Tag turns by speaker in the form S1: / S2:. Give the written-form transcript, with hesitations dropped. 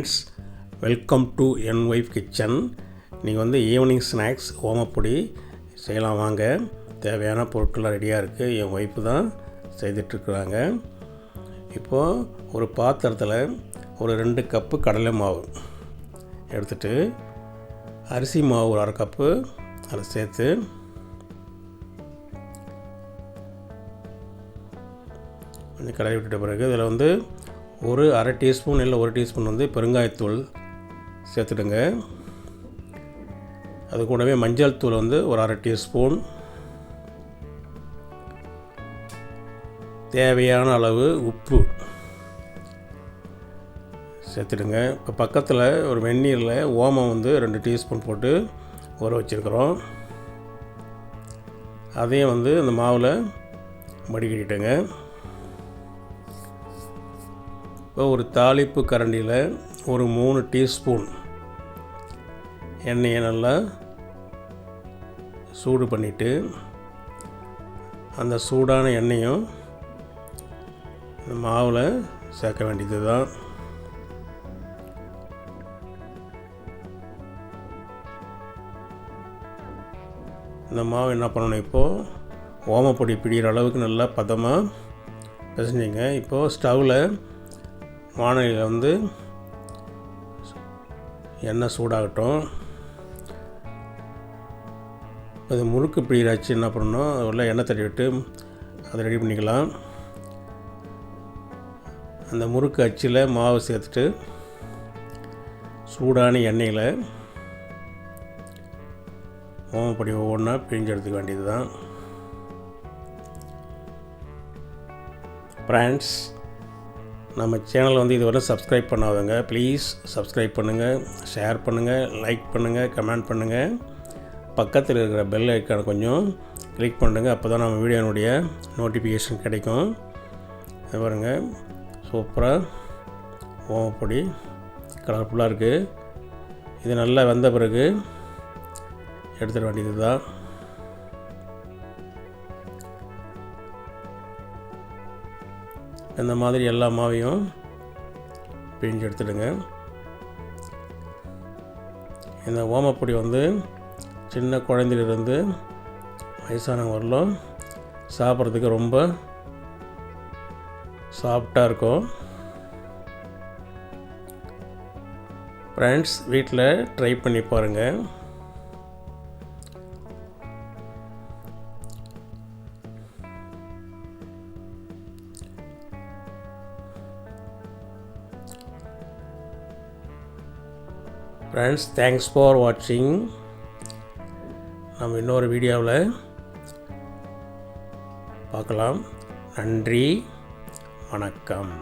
S1: Friends, welcome to N wife kitchen. நீங்கள் evening snacks omapodi செய்யலாம் வாங்க. தேவையான பொருட்கள்லாம் ரெடியாக இருக்குது. என் ஒய்ஃபு தான் செய்துட்ருக்குறாங்க. இப்போது ஒரு பாத்திரத்தில் ஒரு 2 கப்பு கடலை மாவு எடுத்துகிட்டு அரிசி மாவு ஒரு 1/2 கப்பு அதை சேர்த்து கொஞ்சம் கலரி விட்டுட்ட பிறகு இதில் ஒரு 1/2 டீஸ்பூன் இல்லை 1 டீஸ்பூன் பெருங்காயத்தூள் சேர்த்துடுங்க. அது கூடவே மஞ்சள் தூள் ஒரு 1/2 டீஸ்பூன், தேவையான அளவு உப்பு சேர்த்துடுங்க. இப்போ பக்கத்தில் ஒரு வெந்நீரில் ஓமம் 2 டீஸ்பூன் போட்டு ஊற வச்சுருக்கிறோம். அதையும் இந்த மாவில் மடிக்கிட்டுங்க. இப்போ ஒரு தாளிப்பு கரண்டியில் ஒரு 3 டீஸ்பூன் எண்ணெயை நல்லா சூடு பண்ணிவிட்டு அந்த சூடான எண்ணெயும் இந்த மாவில் சேர்க்க வேண்டியது தான். இந்த மாவு என்ன பண்ணணும், இப்போது ஓமப்பொடி பிடிக்கிற அளவுக்கு நல்லா பதமாக பிசைஞ்சிங்க. இப்போது ஸ்டவ்வில் வானலியில் எண்ணெய் சூடாகட்டும். அது முறுக்கு பிடிக்கிறாச்சு என்ன பண்ணணும், அதில் எண்ணெய் தட்டி விட்டு அதை ரெடி பண்ணிக்கலாம். அந்த முறுக்கு அச்சில் மாவு சேர்த்துட்டு சூடான எண்ணெயில் ஓமப்பொடி ஒவ்வொன்றா பிழிஞ்சு எடுத்துக்க வேண்டியது தான். ஃப்ரெண்ட்ஸ், நம்ம சேனல் இதுவரை சப்ஸ்கிரைப் பண்ணாதவங்க ப்ளீஸ் சப்ஸ்கிரைப் பண்ணுங்கள், ஷேர் பண்ணுங்கள், லைக் பண்ணுங்கள், கமெண்ட் பண்ணுங்கள். பக்கத்தில் இருக்கிற பெல் ஐக்கானை கொஞ்சம் கிளிக் பண்ணுங்கள். அப்போ தான் நம்ம வீடியோனுடைய நோட்டிஃபிகேஷன் கிடைக்கும். இது பாருங்கள், சூப்பராக ஓமப்பொடி கலர்ஃபுல்லாக இருக்குது. இது நல்லா வெந்த பிறகு எடுத்துட வேண்டியது தான். இந்த மாதிரி எல்லா மாவையும் பிழிஞ்சு எடுத்துடுங்க. இந்த ஓமப்பொடி சின்ன குழந்தையிலிருந்து வயசானவங்க வரலும் சாப்பிட்றதுக்கு ரொம்ப சாஃப்டாக இருக்கும். ஃப்ரெண்ட்ஸ், வீட்டில் ட்ரை பண்ணி பாருங்கள். ஃப்ரெண்ட்ஸ், தேங்க்ஸ் ஃபார் வாட்சிங். நம்ம இன்னொரு வீடியோவில் பார்க்கலாம். நன்றி, வணக்கம்.